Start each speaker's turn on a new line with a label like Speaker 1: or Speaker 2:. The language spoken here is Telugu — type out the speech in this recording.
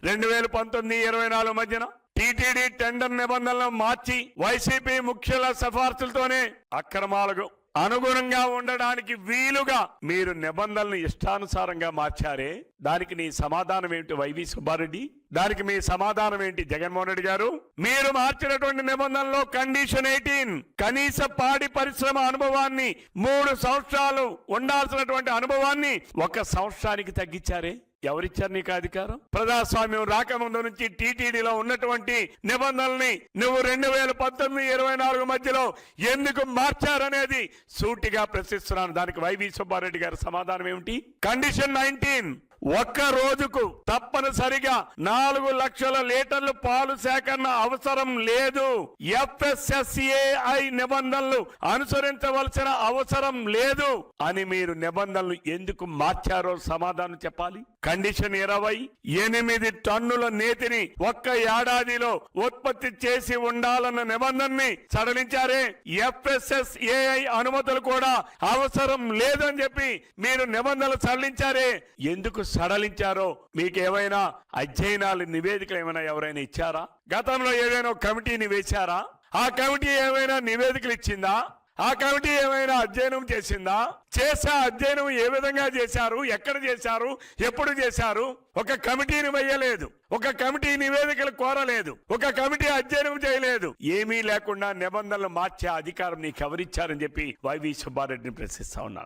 Speaker 1: 2019-24 మధ్యన టీటీడీ టెండర్ నిబంధనలను మార్చి వైసీపీ ముఖ్యుల సిఫార్సులతోనే అక్రమాలకు అనుగుణంగా ఉండడానికి వీలుగా మీరు నిబంధనలను ఇష్టానుసారంగా మార్చారే, దానికి నీ సమాధానం ఏమిటి వైవి సుబ్బారెడ్డి? దానికి మీ సమాధానం ఏంటి జగన్మోహన్ రెడ్డి గారు? మీరు మార్చినటువంటి నిబంధనలో కండిషన్ 18 కనీస పాడి పరిశ్రమ అనుభవాన్ని 3 సంవత్సరాలు ఉండాల్సినటువంటి అనుభవాన్ని 1 సంవత్సరానికి తగ్గించారే. ఎవరిచ్చారు నీకు అధికారం? ప్రజాస్వామ్యం రాకముందు నుంచి టీటీడీలో ఉన్నటువంటి నిబంధనల్ని నువ్వు 2019-24 మధ్యలో ఎందుకు మార్చారనేది సూటిగా ప్రశ్నిస్తున్నాను. దానికి వైవి సుబ్బారెడ్డి గారి సమాధానం ఏమిటి? కండిషన్ 19 ఒక్క రోజుకు తప్పనిసరిగా 4 లక్షల లీటర్లు పాలు సేకరణ అవసరం లేదు. FSSAI నిబంధనలు అనుసరించవలసిన అవసరం లేదు అని మీరు నిబంధనలు ఎందుకు మార్చారో సమాధానం చెప్పాలి. కండిషన్ 20 8 టన్నుల నేతిని 1 ఏడాదిలో ఉత్పత్తి చేసి ఉండాలన్న నిబంధనని సడలించారే. FSSAI అనుమతులు కూడా అవసరం లేదని చెప్పి మీరు నిబంధనలు సడలించారే. ఎందుకు సడలించారో మీకు ఏమైనా అధ్యయనాలు నివేదికలు ఏమైనా ఎవరైనా ఇచ్చారా? గతంలో ఏదైనా కమిటీని వేశారా? ఆ కమిటీ ఏమైనా నివేదికలు ఇచ్చిందా? ఆ కమిటీ ఏమైనా అధ్యయనం చేసిందా? చేసే అధ్యయనం ఏ విధంగా చేశారు, ఎక్కడ చేశారు, ఎప్పుడు చేశారు? ఒక కమిటీని వేయలేదు, ఒక కమిటీ నివేదికలు కోరలేదు, ఒక కమిటీ అధ్యయనం చేయలేదు. ఏమీ లేకుండా నిబంధనలు మార్చే అధికారం నీకు ఎవరిచ్చారని చెప్పి వైవి సుబ్బారెడ్డిని ప్రశ్నిస్తా ఉన్నాను.